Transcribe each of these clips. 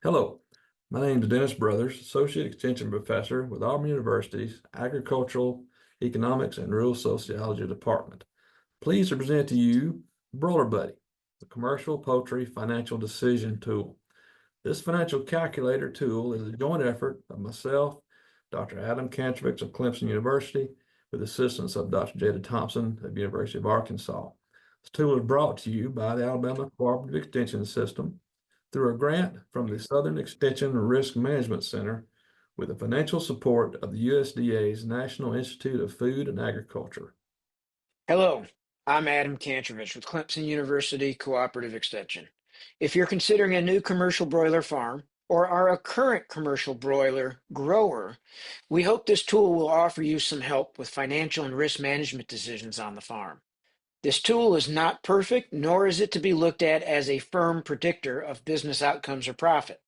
Hello, my name is Dennis Brothers, Associate Extension Professor with Auburn University's Agricultural Economics and Rural Sociology Department. Pleased to present to you Broiler Buddy, the Commercial Poultry Financial Decision Tool. This financial calculator tool is a joint effort of myself, Dr. Adam Kantrovich of Clemson University, with assistance of Dr. Jada Thompson of the University of Arkansas. This tool is brought to you by the Alabama Cooperative Extension System through a grant from the Southern Extension Risk Management Center with the financial support of the USDA's National Institute of Food and Agriculture. Hello, I'm Adam Kantrovich with Clemson University Cooperative Extension. If you're considering a new commercial broiler farm or are a current commercial broiler grower, we hope this tool will offer you some help with financial and risk management decisions on the farm. This tool is not perfect, nor is it to be looked at as a firm predictor of business outcomes or profit.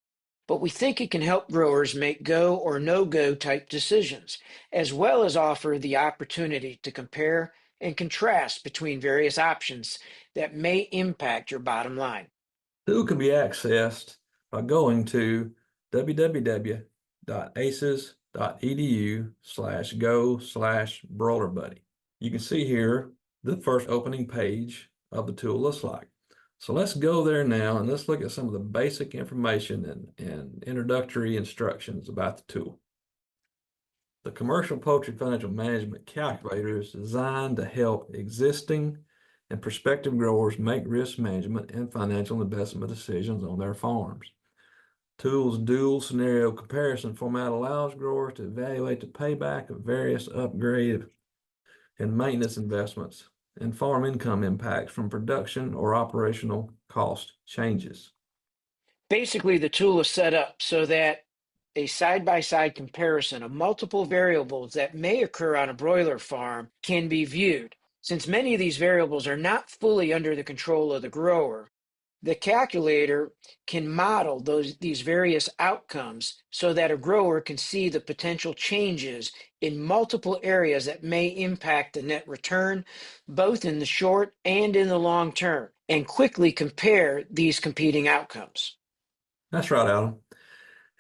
But we think it can help growers make go or no-go type decisions, as well as offer the opportunity to compare and contrast between various options that may impact your bottom line. The tool can be accessed by going to www.aces.edu/go/broilerbuddy. You can see here the first opening page of the tool looks like. So let's go there now and let's look at some of the basic information and introductory instructions about the tool. The Commercial Poultry Financial Management Calculator is designed to help existing and prospective growers make risk management and financial investment decisions on their farms. Tool's dual scenario comparison format allows growers to evaluate the payback of various upgrade and maintenance investments and farm income impacts from production or operational cost changes. Basically, the tool is set up so that a side-by-side comparison of multiple variables that may occur on a broiler farm can be viewed. Since many of these variables are not fully under the control of the grower, the calculator can model these various outcomes so that a grower can see the potential changes in multiple areas that may impact the net return, both in the short and in the long term, and quickly compare these competing outcomes. That's right, Adam.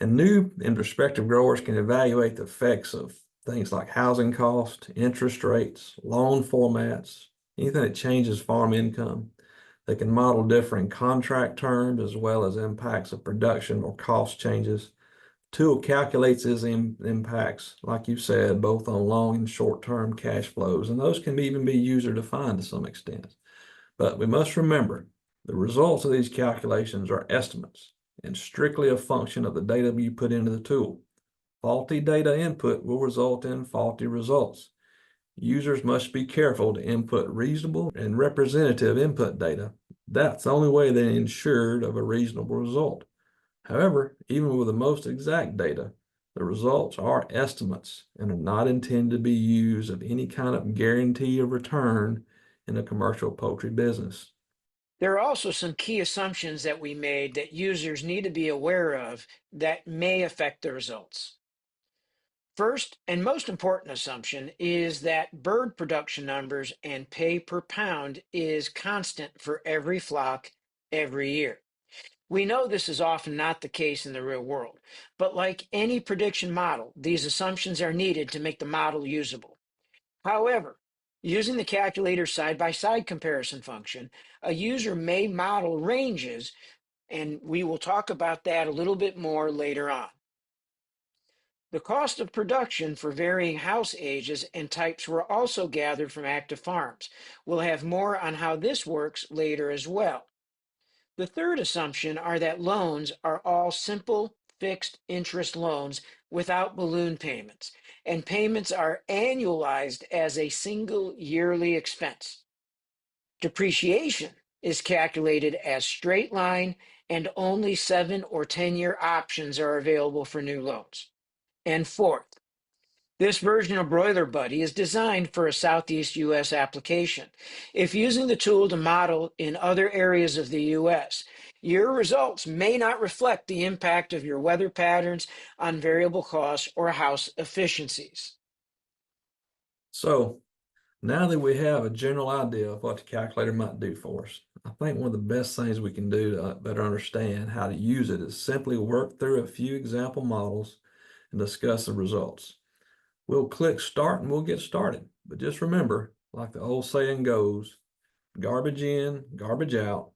And new and prospective growers can evaluate the effects of things like housing cost, interest rates, loan formats, anything that changes farm income. They can model differing contract terms as well as impacts of production or cost changes. The tool calculates these impacts, like you said, both on long and short-term cash flows, and those can even be user-defined to some extent. But we must remember, the results of these calculations are estimates and strictly a function of the data you put into the tool. Faulty data input will result in faulty results. Users must be careful to input reasonable and representative input data. That's the only way they're ensured of a reasonable result. However, even with the most exact data, the results are estimates and are not intended to be used of any kind of guarantee of return in a commercial poultry business. There are also some key assumptions that we made that users need to be aware of that may affect the results. First and most important assumption is that bird production numbers and pay per pound is constant for every flock every year. We know this is often not the case in the real world, but like any prediction model, these assumptions are needed to make the model usable. However, using the calculator side-by-side comparison function, a user may model ranges, and we will talk about that a little bit more later on. The cost of production for varying house ages and types were also gathered from active farms. We'll have more on how this works later as well. The third assumption are that loans are all simple, fixed interest loans without balloon payments, and payments are annualized as a single yearly expense. Depreciation is calculated as straight line, and only 7 or 10-year options are available for new loans. And fourth, this version of Broiler Buddy is designed for a Southeast U.S. application. If using the tool to model in other areas of the U.S., your results may not reflect the impact of your weather patterns on variable costs or house efficiencies. So Now that we have a general idea of what the calculator might do for us, I think one of the best things we can do to better understand how to use it is simply work through a few example models and discuss the results. We'll click start and we'll get started. But just remember, like the old saying goes, garbage in, garbage out.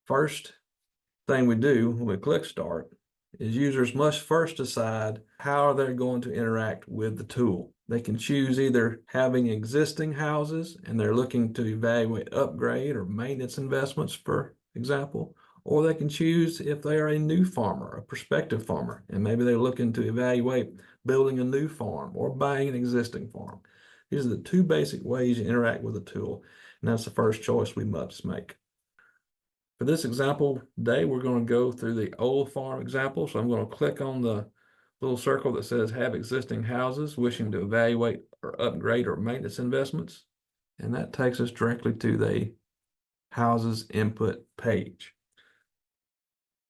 First thing we do when we click start is users must first decide how they're going to interact with the tool. They can choose either having existing houses and they're looking to evaluate upgrade or maintenance investments, for example, or they can choose if they are a new farmer, a prospective farmer, and maybe they're looking to evaluate building a new farm or buying an existing farm. These are the two basic ways you interact with the tool, and that's the first choice we must make. For this example today, we're going to go through the old farm example. So I'm going to click on the little circle that says have existing houses wishing to evaluate or upgrade or maintenance investments. And that takes us directly to the houses input page.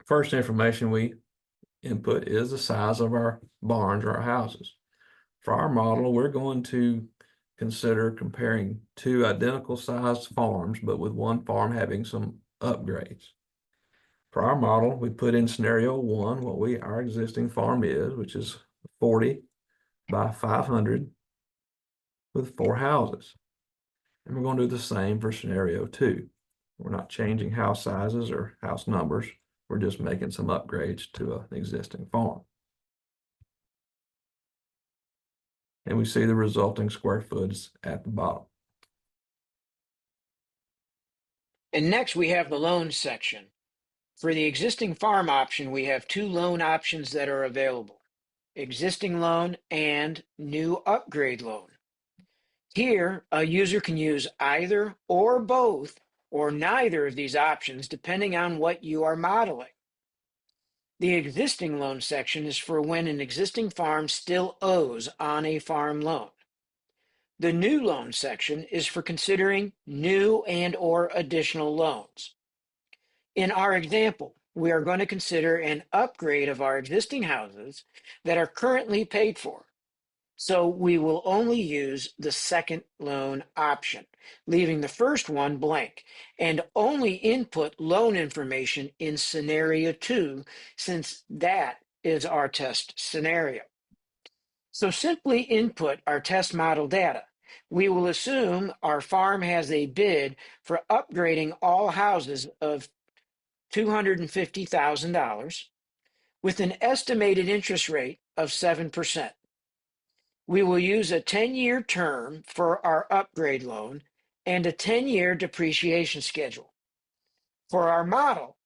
First information we input is the size of our barns or our houses. For our model, we're going to consider comparing two identical sized farms, but with one farm having some upgrades. For our model, we put in scenario one what our existing farm is, which is 40 by 500 with 4 houses. And we're going to do the same for scenario two. We're not changing house sizes or house numbers. We're just making some upgrades to an existing farm. And we see the resulting square footage at the bottom. And next we have the loan section. For the existing farm option, we have 2 loan options that are available: existing loan and new upgrade loan. Here, a user can use either or both or neither of these options depending on what you are modeling. The existing loan section is for when an existing farm still owes on a farm loan. The new loan section is for considering new and or additional loans. In our example, we are going to consider an upgrade of our existing houses that are currently paid for. So we will only use the second loan option, leaving the first one blank, and only input loan information in scenario 2, since that is our test scenario. So simply input our test model data. We will assume our farm has a bid for upgrading all houses of $250,000 with an estimated interest rate of 7%. We will use a 10-year term for our upgrade loan and a 10-year depreciation schedule. For our model,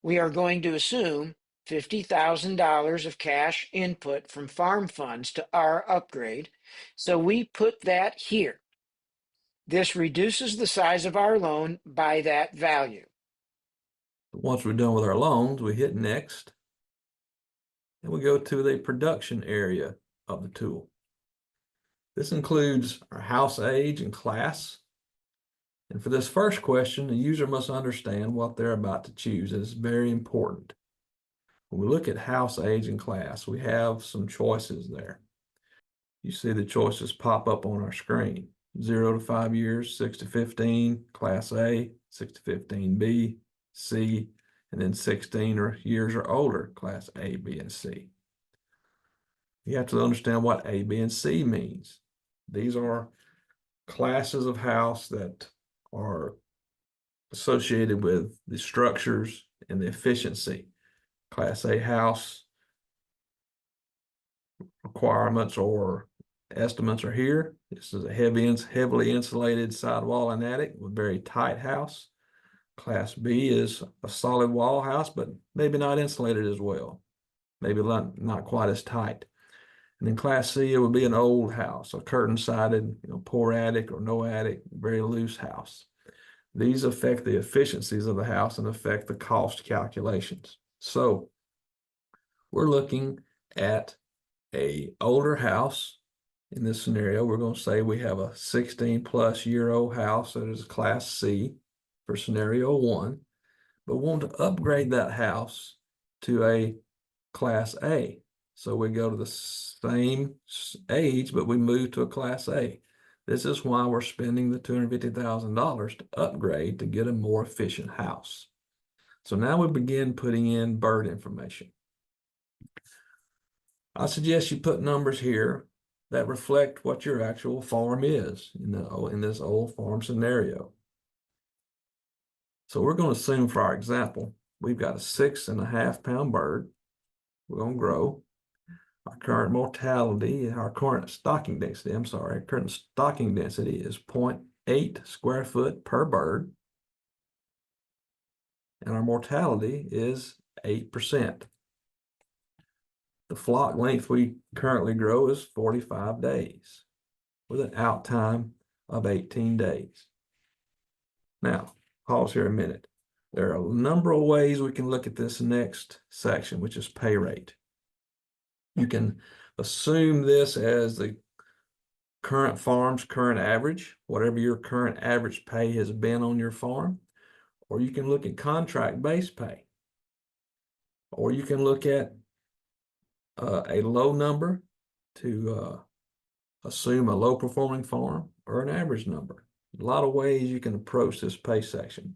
we are going to assume $50,000 of cash input from farm funds to our upgrade, so we put that here. This reduces the size of our loan by that value. Once we're done with our loans, we hit next, and we go to the production area of the tool. This includes our house age and class. And for this first question, the user must understand what they're about to choose. It's very important. When we look at house age and class, we have some choices there. You see the choices pop up on our screen: 0 to 5 years, 6 to 15, Class A, 6 to 15B, C, and then 16 years or older, Class A, B, and C. You have to understand what A, B, and C means. These are classes of house that are associated with the structures and the efficiency. Class A house requirements or estimates are here. This is a heavily insulated sidewall and attic with very tight house. Class B is a solid wall house, but maybe not insulated as well. Maybe not quite as tight. And then Class C, it would be an old house, a curtain-sided, poor attic or no attic, very loose house. These affect the efficiencies of the house and affect the cost calculations. So we're looking at an older house. In this scenario, we're going to say we have a 16-plus-year-old house that is Class C for scenario one, but we want to upgrade that house to a Class A. So we go to the same age, but we move to a Class A. This is why we're spending the $250,000 to upgrade to get a more efficient house. So now we begin putting in bird information. I suggest you put numbers here that reflect what your actual farm is in this old farm scenario. So we're going to assume for our example, we've got a 6.5 pound bird. We're going to grow. Our current mortality, our current stocking density is 0.8 square foot per bird. And our mortality is 8%. The flock length we currently grow is 45 days with an out time of 18 days. Now, pause here a minute. There are a number of ways we can look at this next section, which is pay rate. You can assume this as the current farm's current average, whatever your current average pay has been on your farm, or you can look at contract-based pay, or you can look at a low number to assume a low-performing farm, or an average number. A lot of ways you can approach this pay section.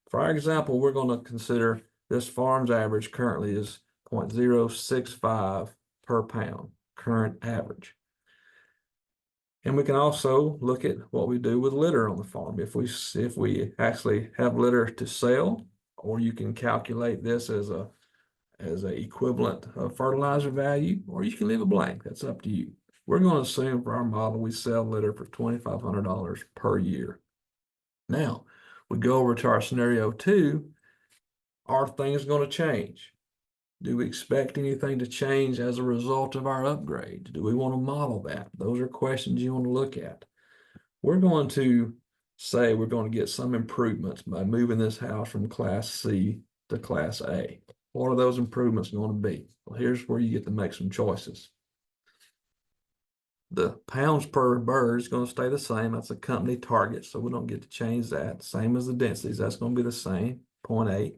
For our example, we're going to consider this farm's average currently is 0.065 per pound, current average. And we can also look at what we do with litter on the farm. If we actually have litter to sell, or you can calculate this as a equivalent fertilizer value, or you can leave it blank. That's up to you. We're going to assume for our model we sell litter for $2,500 per year. Now, we go over to our scenario 2. Are things going to change? Do we expect anything to change as a result of our upgrade? Do we want to model that? Those are questions you want to look at. We're going to say we're going to get some improvements by moving this house from Class C to Class A. What are those improvements going to be? Well, here's where you get to make some choices. The pounds per bird is going to stay the same. That's a company target, so we don't get to change that. Same as the densities. That's going to be the same, 0.8.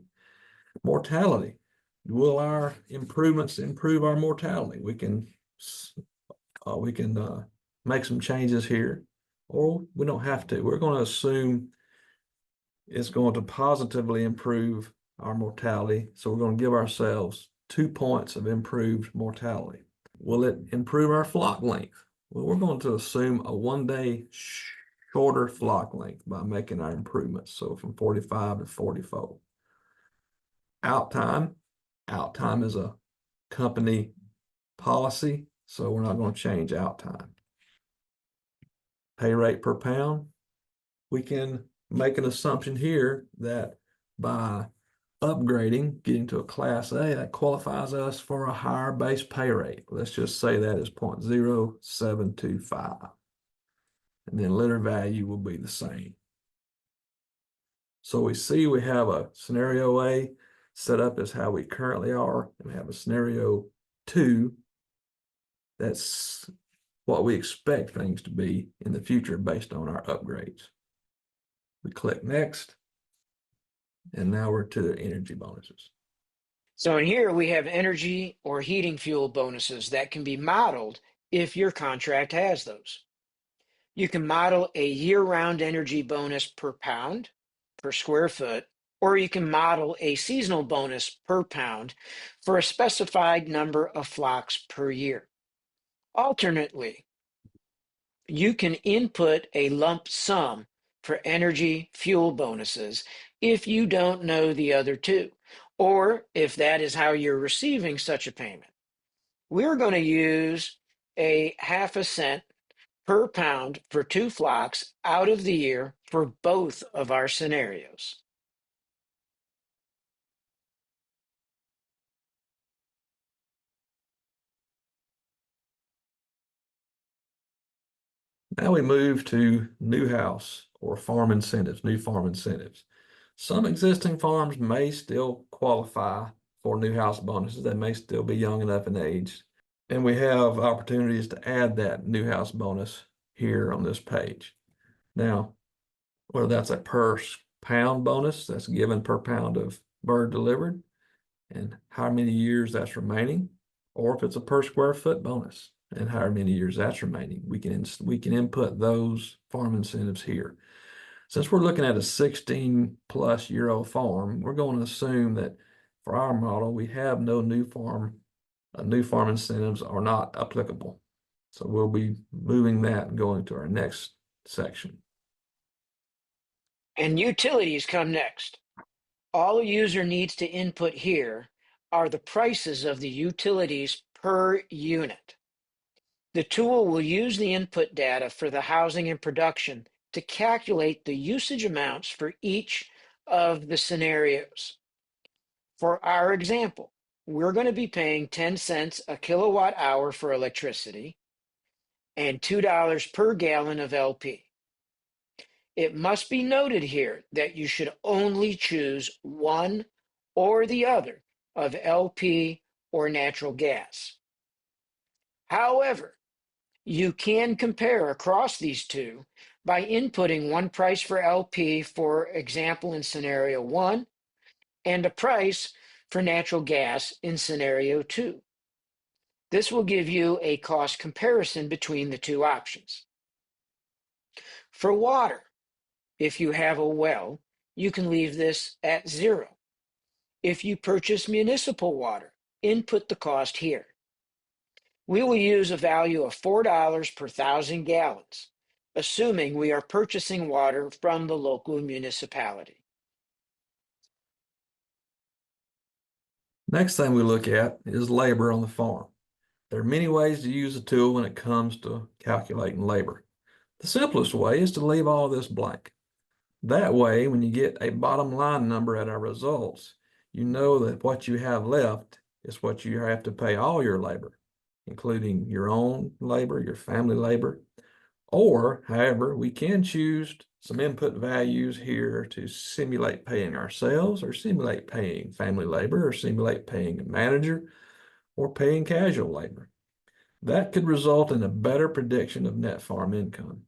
Mortality. Will our improvements improve our mortality? We can make some changes here, or we don't have to. We're going to assume it's going to positively improve our mortality. So we're going to give ourselves 2 points of improved mortality. Will it improve our flock length? Well, we're going to assume a 1 day shorter flock length by making our improvements. So from 45 to 44. Out time is a company policy, so we're not going to change out time. Pay rate per pound, we can make an assumption here that by upgrading, getting to a Class A, that qualifies us for a higher base pay rate. Let's just say that is 0.0725. And then litter value will be the same. So we see we have a scenario A set up as how we currently are, and we have a scenario 2 that's what we expect things to be in the future based on our upgrades. We click next, and now we're to the energy bonuses. So in here we have energy or heating fuel bonuses that can be modeled if your contract has those. You can model a year-round energy bonus per pound, per square foot, or you can model a seasonal bonus per pound for a specified number of flocks per year. Alternately, you can input a lump sum for energy fuel bonuses if you don't know the other two, or if that is how you're receiving such a payment. We're going to use a 0.5 cent per pound for 2 flocks out of the year for both of our scenarios. Now we move to new house or farm incentives, new farm incentives. Some existing farms may still qualify for new house bonuses. They may still be young enough in age. And we have opportunities to add that new house bonus here on this page. Now, whether that's a per pound bonus that's given per pound of bird delivered and how many years that's remaining, or if it's a per square foot bonus. and however many years that's remaining. We can input those farm incentives here. Since we're looking at a 16-plus-year-old farm, we're going to assume that for our model, we have no new farm incentives are not applicable. So we'll be moving that and going to our next section. And utilities come next. All a user needs to input here are the prices of the utilities per unit. The tool will use the input data for the housing and production to calculate the usage amounts for each of the scenarios. For our example, we're going to be paying 10 cents a kilowatt hour for electricity and $2 per gallon of LP. It must be noted here that you should only choose one or the other of LP or natural gas. However, you can compare across these two by inputting one price for LP, for example, in scenario 1, and a price for natural gas in scenario 2. This will give you a cost comparison between the two options. For water, if you have a well, you can leave this at 0. If you purchase municipal water, input the cost here. We will use a value of $4 per 1,000 gallons, assuming we are purchasing water from the local municipality. Next thing we look at is labor on the farm. There are many ways to use the tool when it comes to calculating labor. The simplest way is to leave all this blank. That way, when you get a bottom line number at our results, you know that what you have left is what you have to pay all your labor, including your own labor, your family labor, or however, we can choose some input values here to simulate paying ourselves, or simulate paying family labor, or simulate paying a manager, or paying casual labor. That could result in a better prediction of net farm income,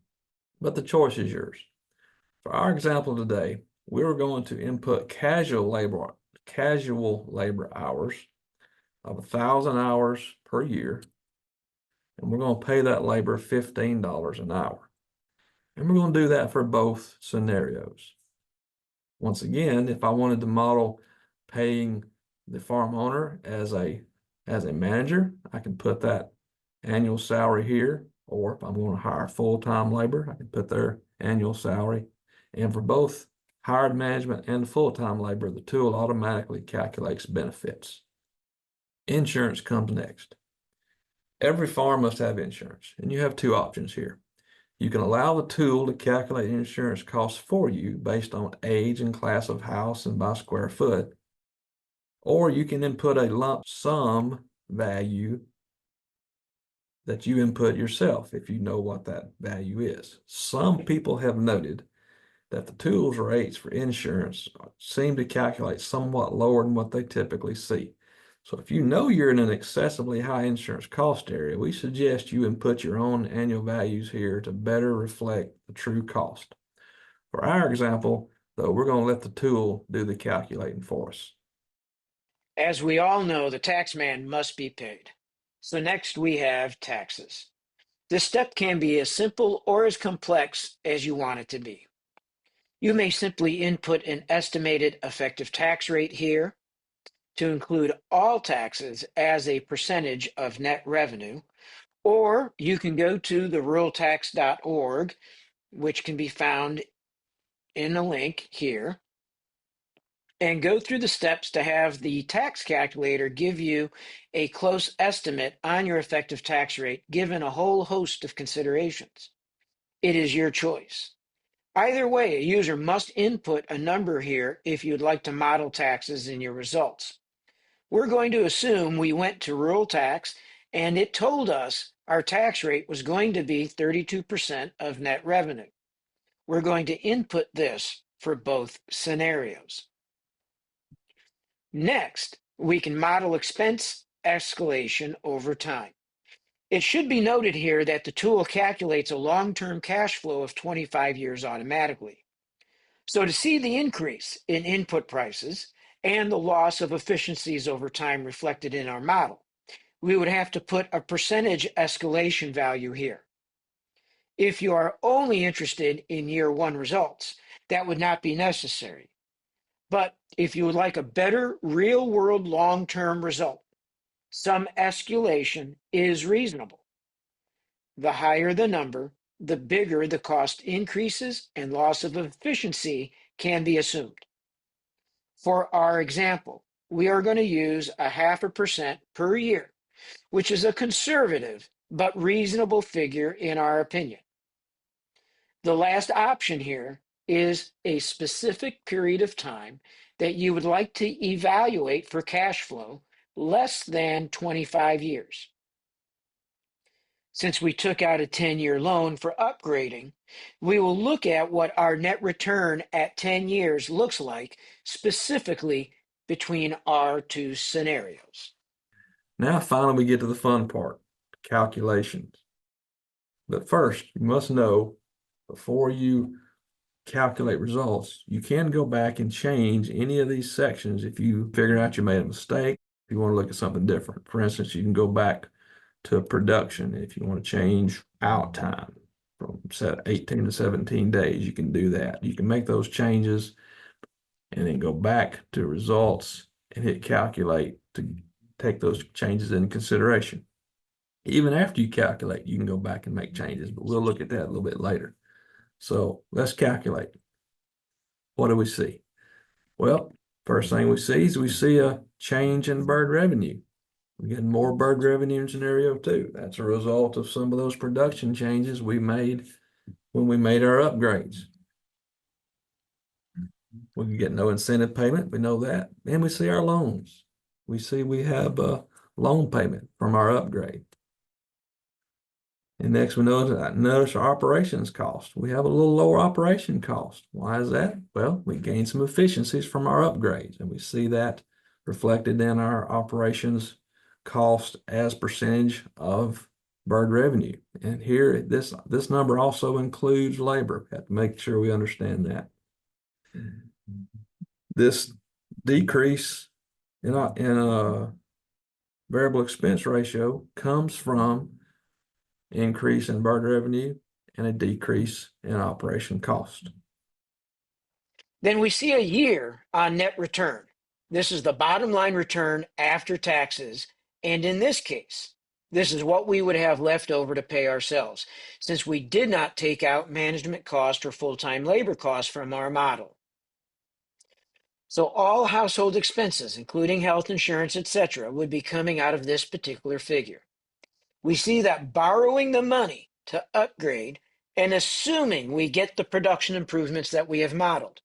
but the choice is yours. For our example today, we were going to input casual labor hours of 1,000 hours per year, and we're going to pay that labor $15 an hour. And we're going to do that for both scenarios. Once again, if I wanted to model paying the farm owner as a manager, I can put that annual salary here, or if I'm going to hire full-time labor, I can put their annual salary. And for both hired management and full-time labor, the tool automatically calculates benefits. Insurance comes next. Every farm must have insurance, and you have two options here. You can allow the tool to calculate insurance costs for you based on age and class of house and by square foot, or you can input a lump sum value that you input yourself if you know what that value is. Some people have noted that the tool's rates for insurance seem to calculate somewhat lower than what they typically see. So if you know you're in an excessively high insurance cost area, we suggest you input your own annual values here to better reflect the true cost. For our example, though, we're going to let the tool do the calculating for us. As we all know, the tax man must be paid. So next we have taxes. This step can be as simple or as complex as you want it to be. You may simply input an estimated effective tax rate here to include all taxes as a percentage of net revenue, or you can go to the ruraltax.org, which can be found in the link here, and go through the steps to have the tax calculator give you a close estimate on your effective tax rate given a whole host of considerations. It is your choice. Either way, a user must input a number here if you'd like to model taxes in your results. We're going to assume we went to Rural Tax and it told us our tax rate was going to be 32% of net revenue. We're going to input this for both scenarios. Next, we can model expense escalation over time. It should be noted here that the tool calculates a long-term cash flow of 25 years automatically. So to see the increase in input prices and the loss of efficiencies over time reflected in our model, we would have to put a percentage escalation value here. If you are only interested in year one results, that would not be necessary. But if you would like a better real world long-term result, some escalation is reasonable. The higher the number, the bigger the cost increases and loss of efficiency can be assumed. For our example, we are going to use 0.5% per year, which is a conservative but reasonable figure in our opinion. The last option here is a specific period of time that you would like to evaluate for cash flow less than 25 years. Since we took out a 10-year loan for upgrading, we will look at what our net return at 10 years looks like specifically between our two scenarios. Now, finally, we get to the fun part, calculations. But first, you must know, before you calculate results, you can go back and change any of these sections if you figure out you made a mistake, if you want to look at something different. For instance, you can go back to production. If you want to change out time from set 18 to 17 days, you can do that. You can make those changes and then go back to results and hit calculate to take those changes into consideration. Even after you calculate, you can go back and make changes, but we'll look at that a little bit later. So let's calculate. What do we see? Well, first thing we see is we see a change in bird revenue. We're getting more bird revenue in scenario 2. That's a result of some of those production changes we made when we made our upgrades. We can get no incentive payment, we know that. And we see our loans. We see we have a loan payment from our upgrade. And next we notice our operations cost. We have a little lower operation cost. Why is that? Well, we gained some efficiencies from our upgrades, and we see that reflected in our operations cost as percentage of bird revenue. And here, this number also includes labor. We have to make sure we understand that. This decrease in a variable expense ratio comes from increase in bird revenue and a decrease in operation cost. Then we see a year on net return. This is the bottom line return after taxes. And in this case, this is what we would have left over to pay ourselves, since we did not take out management cost or full-time labor costs from our model. So all household expenses, including health insurance, etc., would be coming out of this particular figure. We see that borrowing the money to upgrade and assuming we get the production improvements that we have modeled,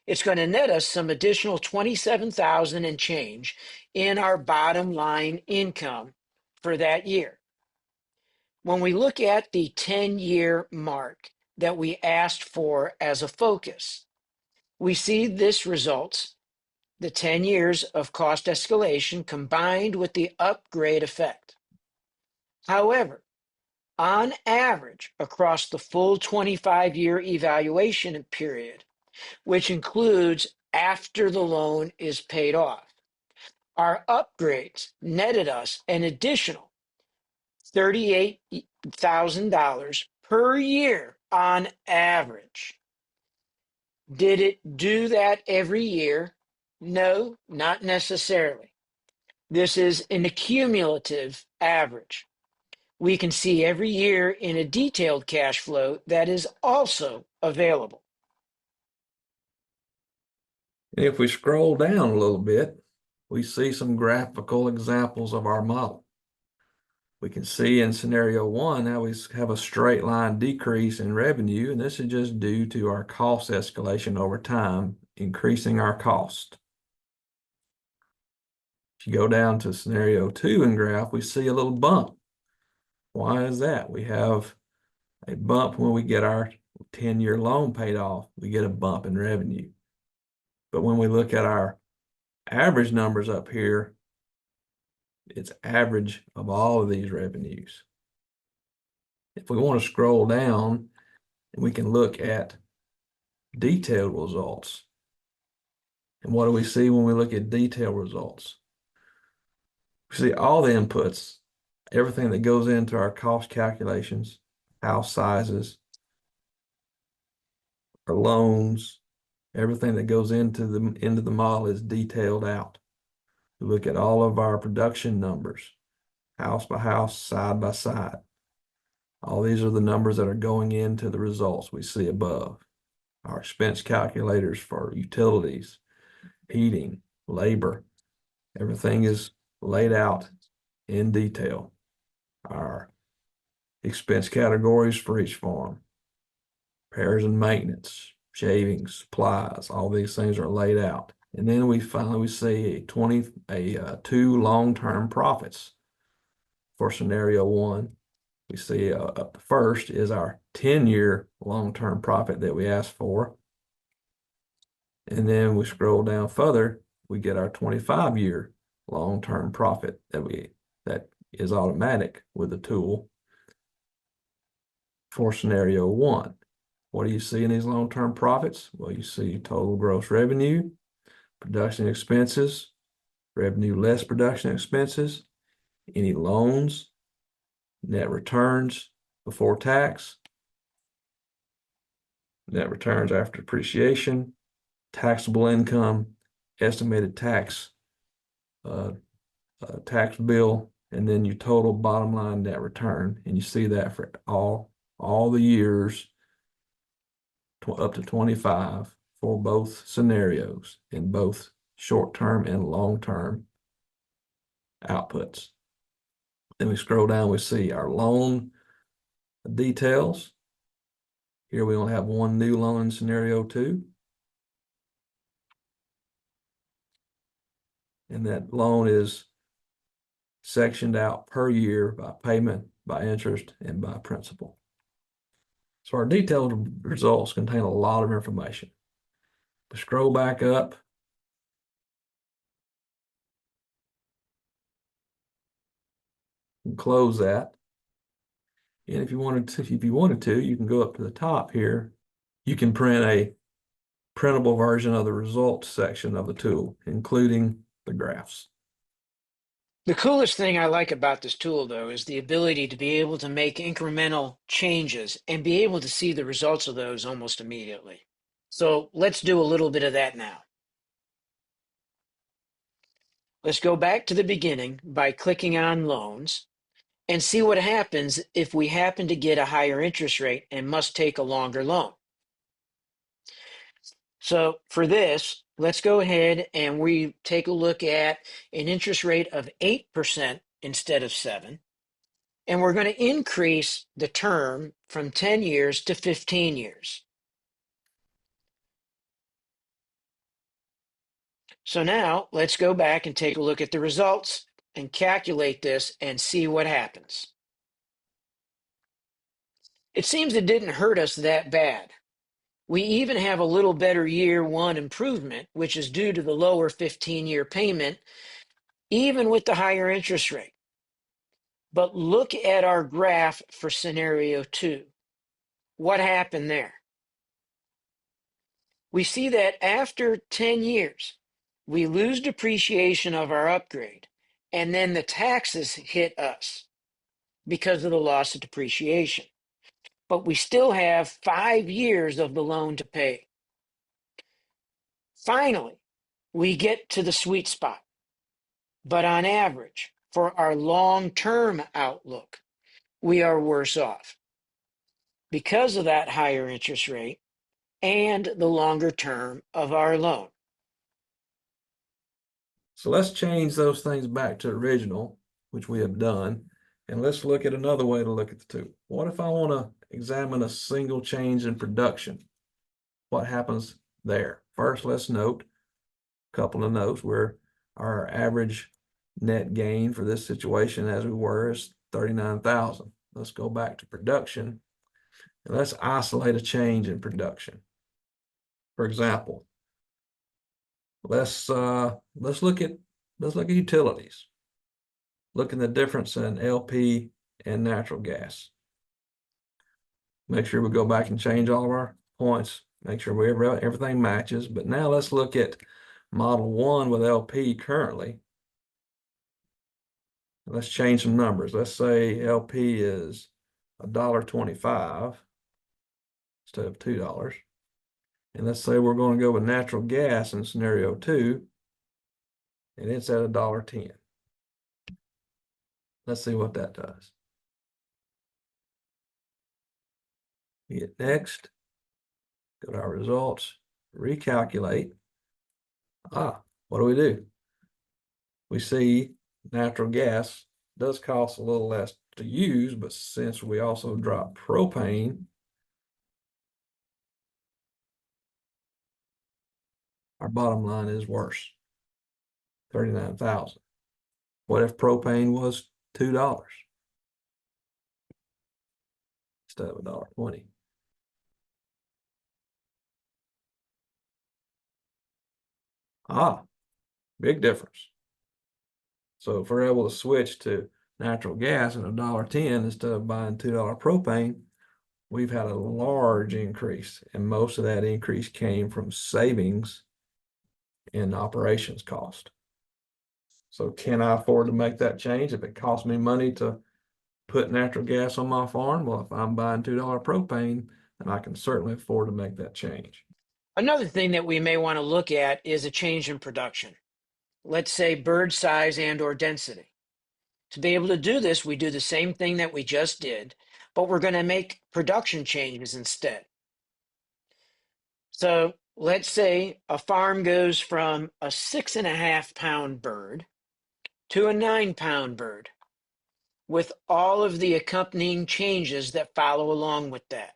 it's going to net us some additional $27,000 and change in our bottom line income for that year. When we look at the 10-year mark that we asked for as a focus, we see this results the 10 years of cost escalation combined with the upgrade effect. However, on average, across the full 25-year evaluation period, which includes after the loan is paid off, our upgrades netted us an additional $38,000 per year on average. Did it do that every year? No, not necessarily. This is an accumulative average. We can see every year in a detailed cash flow that is also available. If we scroll down a little bit, we see some graphical examples of our model. We can see in scenario 1 how we have a straight line decrease in revenue, and this is just due to our cost escalation over time, increasing our cost. If you go down to scenario 2 in graph, we see a little bump. Why is that? We have a bump when we get our 10-year loan paid off. We get a bump in revenue. But when we look at our average numbers up here, it's average of all of these revenues. If we want to scroll down, we can look at detailed results. And what do we see when we look at detailed results? We see all the inputs, everything that goes into our cost calculations, house sizes, our loans, everything that goes into the model is detailed out. We look at all of our production numbers, house by house, side by side. All these are the numbers that are going into the results we see above. Our expense calculators for utilities, heating, labor, everything is laid out in detail. Our expense categories for each farm, repairs and maintenance, shavings, supplies, all these things are laid out. And then we finally see two long-term profits for scenario one. We see up first is our 10-year long-term profit that we asked for. And then we scroll down further, we get our 25-year long-term profit that is automatic with the tool for scenario one. What do you see in these long-term profits? Well, you see total gross revenue, production expenses, revenue less production expenses, any loans, net returns before tax, net returns after depreciation, taxable income, estimated tax bill, and then your total bottom line net return. And you see that for all the years up to 25 for both scenarios in both short-term and long-term outputs. Then we scroll down, we see our loan details. Here we only have one new loan in scenario two. And that loan is sectioned out per year by payment, by interest, and by principal. So our detailed results contain a lot of information. We scroll back up. And close that. And if you wanted to, you can go up to the top here. You can print a printable version of the results section of the tool, including the graphs. The coolest thing I like about this tool, though, is the ability to be able to make incremental changes and be able to see the results of those almost immediately. So let's do a little bit of that now. Let's go back to the beginning by clicking on loans and see what happens if we happen to get a higher interest rate and must take a longer loan. So for this, let's go ahead and we take a look at an interest rate of 8% instead of 7%. And we're going to increase the term from 10 years to 15 years. So now let's go back and take a look at the results and calculate this and see what happens. It seems it didn't hurt us that bad. We even have a little better year one improvement, which is due to the lower 15-year payment, even with the higher interest rate. But look at our graph for scenario two. What happened there? We see that after 10 years, we lose depreciation of our upgrade, and then the taxes hit us because of the loss of depreciation. But we still have 5 years of the loan to pay. Finally, we get to the sweet spot. But on average, for our long-term outlook, we are worse off because of that higher interest rate and the longer term of our loan. So let's change those things back to original, which we have done. And let's look at another way to look at the two. What if I want to examine a single change in production? What happens there? First, let's note a couple of notes where our average net gain for this situation as we were is 39,000. Let's go back to production and let's isolate a change in production. For example, let's look at utilities. Look at the difference in LP and natural gas. Make sure we go back and change all of our points. Make sure everything matches. But now let's look at model one with LP currently. Let's change some numbers. Let's say LP is $1.25 instead of $2. And let's say we're going to go with natural gas in scenario 2, and it's at $1.10. Let's see what that does. We hit next, go to our results, recalculate. What do? We see natural gas does cost a little less to use, but since we also drop propane, our bottom line is worse, $39,000. What if propane was $2 instead of $1.20? Big difference. So if we're able to switch to natural gas at $1.10 instead of buying $2 propane, we've had a large increase, and most of that increase came from savings in operations cost. So can I afford to make that change if it costs me money to put natural gas on my farm? Well, if I'm buying $2 propane, then I can certainly afford to make that change. Another thing that we may want to look at is a change in production. Let's say bird size and or density. To be able to do this, we do the same thing that we just did, but we're going to make production changes instead. So let's say a farm goes from a 6.5-pound bird to a 9-pound bird with all of the accompanying changes that follow along with that.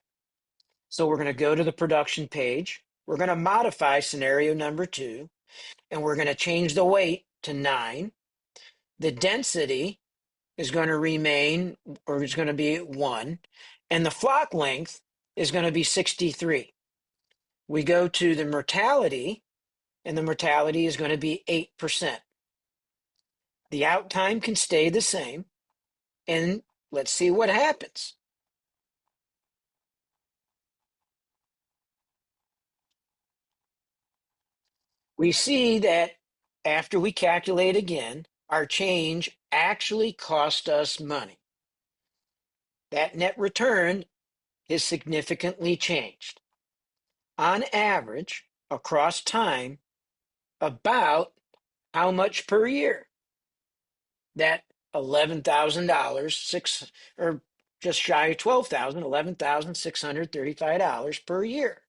So we're going to go to the production page. We're going to modify scenario number 2, and we're going to change the weight to 9. The density is going to remain, or is going to be 1, and the flock length is going to be 63. We go to the mortality, and the mortality is going to be 8%. The out time can stay the same, and let's see what happens. We see that after we calculate again, our change actually cost us money. That net return is significantly changed. On average, across time, about how much per year? That $11,000, or just shy of $12,000, $11,635 per year.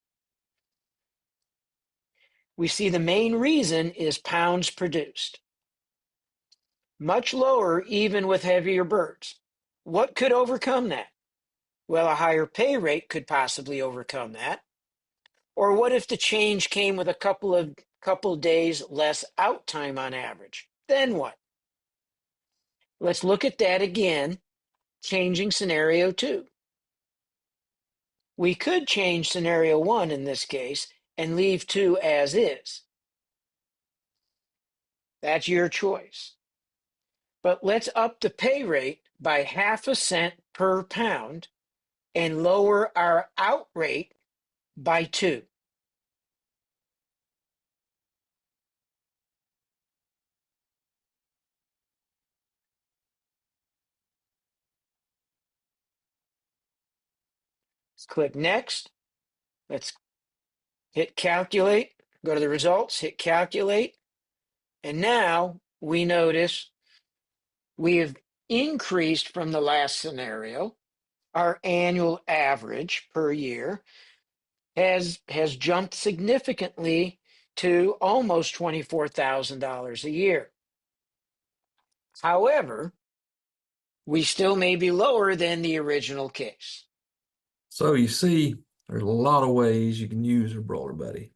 We see the main reason is pounds produced. Much lower even with heavier birds. What could overcome that? Well, a higher pay rate could possibly overcome that. Or what if the change came with a couple of days less out time on average? Then what? Let's look at that again, changing scenario 2. We could change scenario 1 in this case and leave 2 as is. That's your choice. But let's up the pay rate by 0.5 cent per pound and lower our out rate by 2. Let's click next. Let's hit calculate, go to the results, hit calculate. And now we notice we have increased from the last scenario. Our annual average per year has jumped significantly to almost $24,000 a year. However, we still may be lower than the original case. So you see, there's a lot of ways you can use a Broiler Buddy,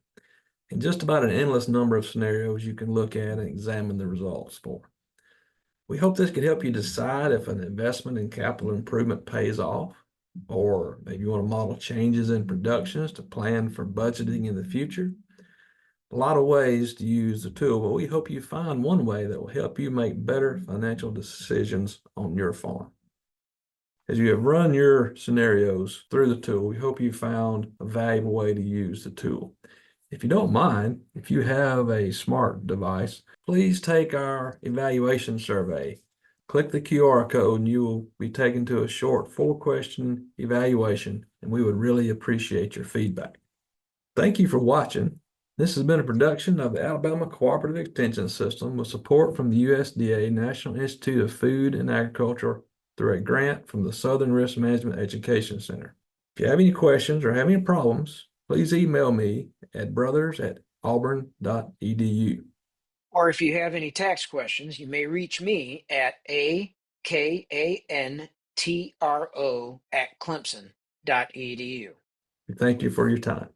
and just about an endless number of scenarios you can look at and examine the results for. We hope this could help you decide if an investment in capital improvement pays off, or maybe you want to model changes in productions to plan for budgeting in the future. A lot of ways to use the tool, but we hope you find one way that will help you make better financial decisions on your farm. As you have run your scenarios through the tool, we hope you found a valuable way to use the tool. If you don't mind, if you have a smart device, please take our evaluation survey. Click the QR code and you will be taken to a short 4-question evaluation, and we would really appreciate your feedback. Thank you for watching. This has been a production of the Alabama Cooperative Extension System with support from the USDA National Institute of Food and Agriculture through a grant from the Southern Risk Management Education Center. If you have any questions or have any problems, please email me at brothers@auburn.edu. Or if you have any tax questions, you may reach me at akantro@clemson.edu. Thank you for your time.